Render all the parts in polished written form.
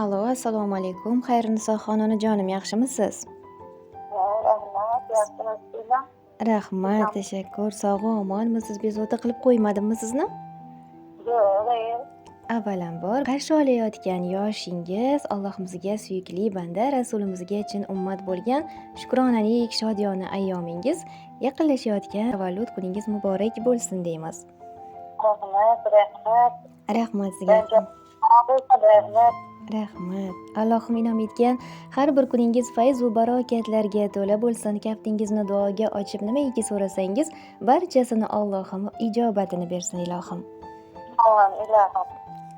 Allo, assalomu alaykum. Xayriniso xonunajonim, yaxshimisiz? Rahmat, yaxshimisiz sizlar? Rahmat, tashakkur. Sog' va omonmisiz? Bezovta qilib qo'ymadimmi sizni? Yo'q, hayır. Avvalambor, qarshi olayotgan yoshingiz Allohimizga suyukli banda, Rasulimizga chin ummat bo'lgan shukronalik, shodiyona ayyomingiz, yaqinlashayotgan tavallud kuningiz muborak bo'lsin deymiz. Rahmat. Rahmat sizga. Rahmat. Rahmat. Allohim inom etgan har bir kuningiz fayz va barokatlarga to'la bo'lsin. Kaftingizni duoga ochib nimaiki so'rasangiz, barchasini Allohim ijobatini bersin ilohim. Amin, ilohim.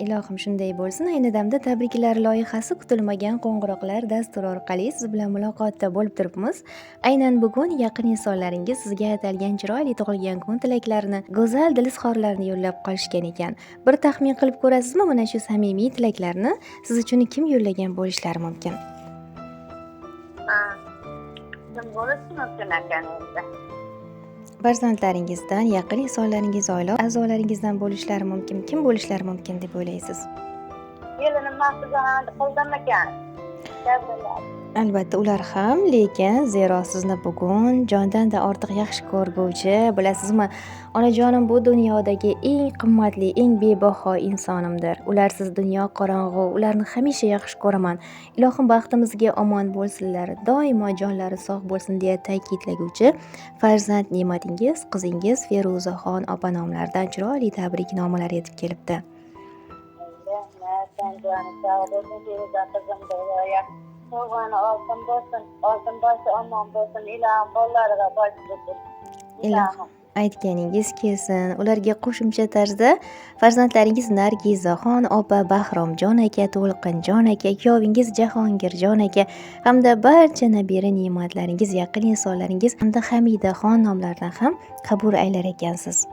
Ilohim shunday bo'lsin. Ayni damda tabriklar loyihasi kutilmagan qo'ng'iroqlar dasturi orqali siz bilan muloqotda bo'lib turibmiz. Aynan bugun yaqin insonlaringiz sizga atalgan chiroyli tug'ilgan kun tilaklarini, go'zal dil izhorlarini yo'llab qolishgan ekan. Bir taxmin qilib ko'rasizmi, mana shu samimiy tilaklarni siz uchun kim yo'llagan bo'lishlari mumkin? Kim bo'lishi mumkin ekan endi? Farzandlaringizdan, yaqin insonlaringiz, oila a'zolaringizdan bo'lishlari mumkin. Kim bo'lishlari mumkin deb o'ylaysiz? Kelinim mahsuzaxonada qo'ldami ekan? Albatta ular ham, lekin zero sizni bugun jondan-da ortiq yaxshi ko'rguvchi, bilasizmi, onajonim bu dunyodagi eng qimmatli, eng bebaho insonimdir. Ularsiz dunyo qorong'u, ularni hamisha yaxshi ko'raman. Ilohim baxtimizga omon bo'lsinlar, doimo jonlari sog' bo'lsin deya ta'kidlaguvchi farzand ne'matingiz qizingiz Feruzaxon opa nomlaridan chiroyli tabriknomalar yetib kelibdi. Rahmat, sen jonim sog' bo'lsin, Feruza qizim do'ya. Sog'ani olsin bo'lsin, olsin boshi omon bo'lsin, ilohim bolalariga bosh bo'lsin. Ilohim aytganingiz kelsin. Ularga qo'shimcha tarzda farzandlaringiz Nargizaxon opa, Bahromjon aka, To'lqinjon aka, kuyovingiz Jahongirjon aka hamda barcha nabira ne'matlaringiz, yaqin insonlaringiz hamda Hamidaxon nomlaridan ham qabul aylar ekansiz.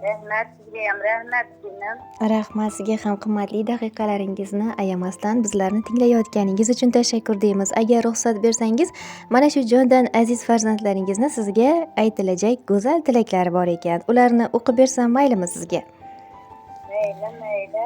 Rahmat sizga ham, rahmat sizga. Rahmat sizga ham qimmatli daqiqalaringizni ayamasdan bizlarni tinglayotganingiz uchun tashakkur deymiz. Agar ruxsat bersangiz, mana shu jondan aziz farzandlaringizni sizga aytilajak go'zal tilaklari bor ekan. Ularni o'qib bersam maylimi sizga? Mayli.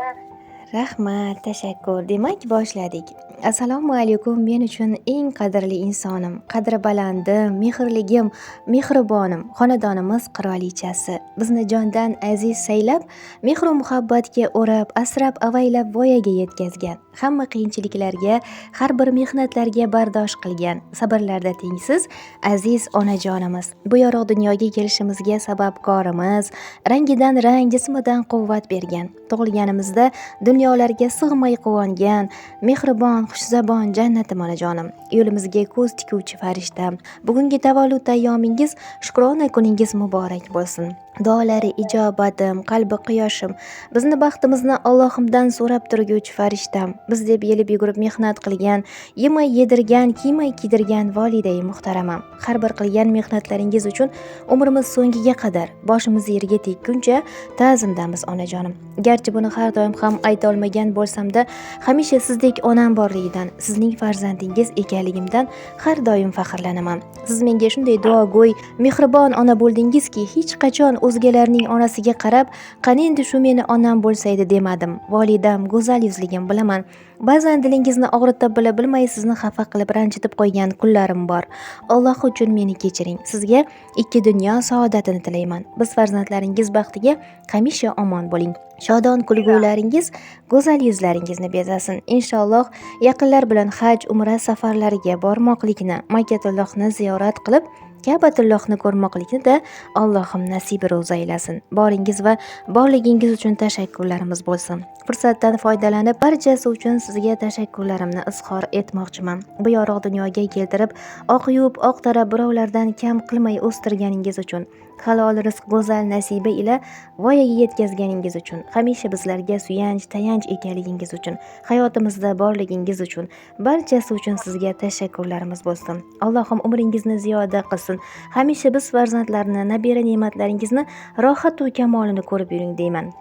Rahmat, tashakkur. Demak, boshladik. Assalomu alaykum, men uchun eng qadrli insonim, qadri balandim, mehrligim, mehribonim, xonadonimiz qirolichasi. Bizni jondan aziz saylab, mehr va muhabbatga o'rab, asrab, avaylab voyaga yetkazgan. Hamma qiyinchiliklarga, har bir mehnatlarga bardosh qilgan. Sabrlarda tengsiz aziz onajonimiz. Bu yorug' dunyoga kelishimizga sababkorimiz, rangidan rang, jismidan quvvat bergan. Tug'ilganimizda dunyolarga sig'may quvongan, mehribon, xushzabon jannatim onajonim. Yo'limizga ko'z tikuvchi farishtam. Bugungi tavallud ayyomingiz, shukrona kuningiz muborak bo'lsin. Duolari ijobatim, qalbi quyoshim, bizni baxtimizni Allohimdan so'rab turguvchi farishtam. Biz deb yelib yugurib mehnat qilgan, yemay yedirgan, kiymay kiydirgan volidai muhtaramam. Har bir qilgan mehnatlaringiz uchun umrimiz so'ngiga qadar boshimiz yerga tekkuncha ta'zimdamiz onajonim. Garchi buni har doim ham ayta olmagan bo'lsam-da, hamisha sizdek onam borligidan, sizning farzandingiz ekanligimdan har doim faxrlanaman. Siz menga shunday duogo'y, mehribon ona bo'ldingizki, hech qachon o'zgalarning onasiga qarab, qani endi shu meni onam bo'lsaydi demadim. Volidam, go'zal yuzligim bilaman. Ba'zan dilingizni og'ritib bilmay sizni xafa qilib ranjitib qo'ygan kunlarim bor. Alloh uchun meni kechiring. Sizga ikki dunyo saodatini tilayman. Biz farzandlaringiz baxtiga hamisha omon bo'ling. Shodon kulgularingiz go'zal yuzlaringizni bezasin. Inshaalloh yaqinlar bilan haj, umra safarlariga bormoqlikni, Makkatullohni ziyorat qilib Ka'batullohni ko'rmoqlikni da Allohim nasib ro'za aylasin. Boringiz va borligingiz uchun tashakkurlarimiz bo'lsin. Fursatdan foydalanib barchasi uchun sizga tashakkurlarimni izhor etmoqchiman. Bu yorug' dunyoga keltirib, oq yuvib, oq tarab birovlardan kam qilmay o'stirganingiz uchun, halol rizq, go'zal nasiba ila voyaga yetkazganingiz uchun, hamisha bizlarga suyanch, tayanch ekanligingiz uchun, hayotimizda borligingiz uchun, barchasi uchun sizga tashakkurlarimiz bo'lsin. Allohim umringizni ziyoda qilsin. Hamisha biz farzandlarni, nabira ne'matlaringizni rohat va kamolini ko'rib yuring deyman.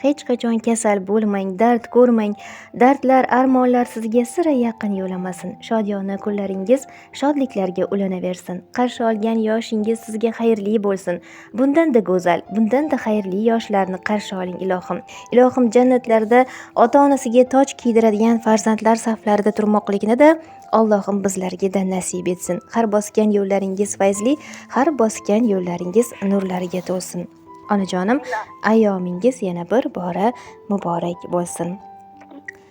hech qachon kasal bo'lmang, dard ko'rmang. Dardlar, armonlar sizga sira yaqin yo'lamasin. Shodiyona kunlaringiz shodliklarga ulanaversin. Qarshi olgan yoshingiz sizga xayrli bo'lsin. Bundan-da go'zal, bundan-da xayrli yoshlarni qarshi oling ilohim. Ilohim jannatlarda ota-onasiga toj kiydiradigan farzandlar saflarida turmoqlikni-da Allohim bizlarga nasib etsin. Har bosgan yo'llaringiz fayzli, har bosgan yo'llaringiz nurlariga to'lsin. Onajonim, ayyomingiz yana bir bora muborak bo'lsin.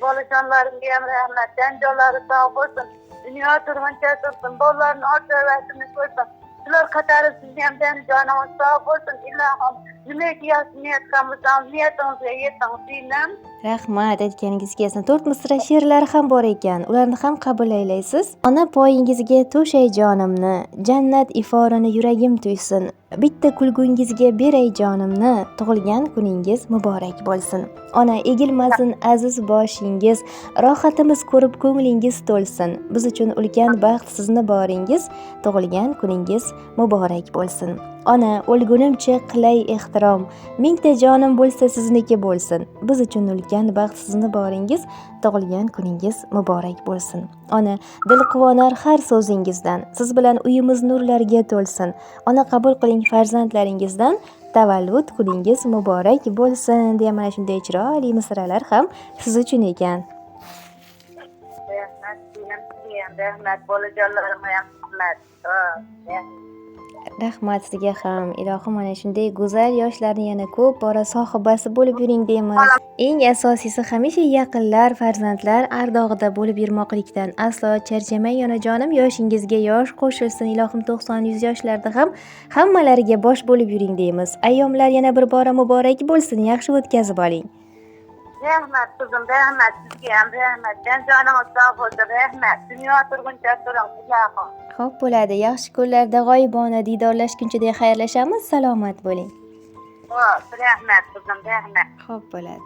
Bolajonlarimga ham rahmat, janjollari sog' bo'lsin, dunyo turmuncha tursin, bolalarni ortavasini ko'rsin. Ular qatori sizga ham jonimiz sog' bo'lsin. Ilohim, nimaga yaxshi niyat qilamiz, niyatimizga yeting deyman. Rahmat, aytganingiz kelsin. 4 misra she'rlari ham bor ekan. Ularni ham qabul aylaysiz. Ona poyingizga to'shay jonimni, jannat iforini yuragim tuysin. Bitta kulgungizga beray jonimni, tug'ilgan kuningiz muborak bo'lsin. Ona egilmasin aziz boshingiz, rohatimiz ko'rib ko'nglingiz to'lsin. Biz uchun ulkan baxt sizni boringiz, tug'ilgan kuningiz muborak bo'lsin. Ona o'lgunimcha qilay ehtirom, mingta jonim bo'lsa sizniki bo'lsin. Biz uchun ulkan baxt sizni boringiz, tug'ilgan kuningiz muborak bo'lsin. Ona dil quvonar har so'zingizdan, siz bilan uyimiz nurlarga to'lsin. Ona qabul qiling farzandlaringizdan, tavallud kuningiz muborak bo'lsin deya mana shunday chiroyli misralar ham siz uchun ekan. Rahmat, bolajonlarimga ham rahmat. Rahmat sizga ham. Ilohim mana shunday go'zal yoshlarni yana ko'p bora sohibasi bo'lib yuring deymiz. Eng asosiysi hamisha yaqinlar, farzandlar ardog'ida bo'lib yurmoqlikdan aslo charchamang onajonim. Yoshingizga yosh qo'shilsin. Ilohim 90-100 yoshlarda ham hammalariga bosh bo'lib yuring deymiz. Ayyomlar yana bir bora muborak bo'lsin. Yaxshi o'tkazib oling. Rahmat qizim, rahmat sizga ham rahmat. Jonimiz sog' bo'lsin, rahmat. Dunyo turguncha turing, ilohim. Xo'p bo'ladi. Yaxshi kunlarda g'oyibona diydorlashguncha xayrlashamiz. Salomat bo'ling. Xo'p, rahmat qizim, rahmat. Xo'p bo'ladi.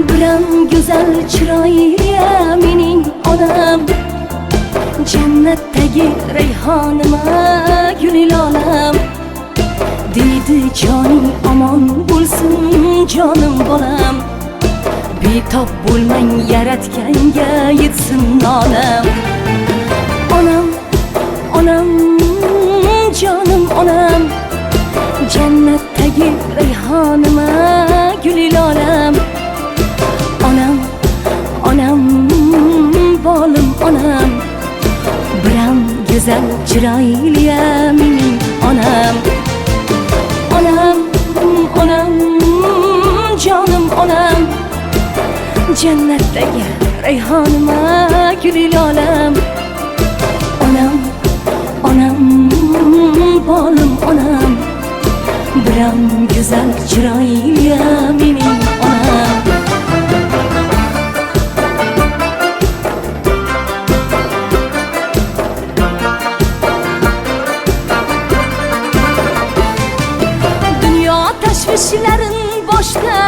Biram go'zal chiroyli mening onam, jannatdagi rayhonima gulil olam. Deydi joning omon bo'lsin jonim bolam, betob bo'lmang yaratganga yetsin nolam. Onam, onam, jonim onam, jannatdagi rayhonima gulil olam. Onam, onam, bolim onam, biram go'zal chiroyli mening onam. Onam, onam, jonim onam, jannatdagi rayhonima gulil olam. Onam, onam, bolim onam, biram go'zal chiroyli mening onam. Tashvishlarin boshga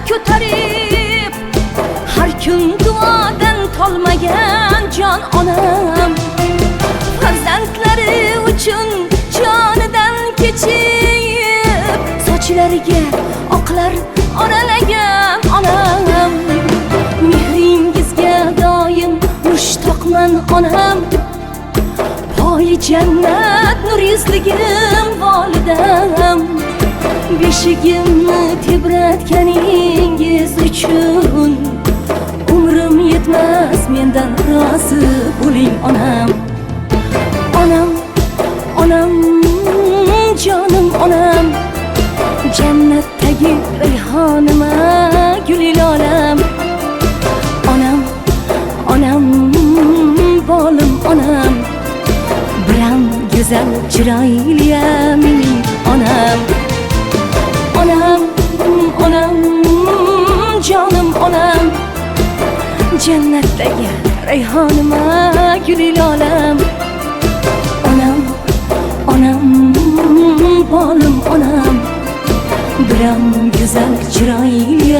ko'tarib, har kun duodan tolmagan jon onam, farzandlari uchun jonidan kechib, sochlariga oqlar oralagan onam. Mehringizga doim mushtoqman onam, poyi jannat nur yuzligim volidam. Beshigimni tebratganingiz uchun umrim yetmas mendan rozi bo'ling onam. Onam, onam, jonim onam, jannatdagi rayhonima gulil olam. Onam, onam, bolim onam, biram go'zal chiroyli mening onam. Onam, onam, jonim onam, jannatdagi rayhonima gulil olam. Onam, onam, bolim onam, biram go'zal chiroyli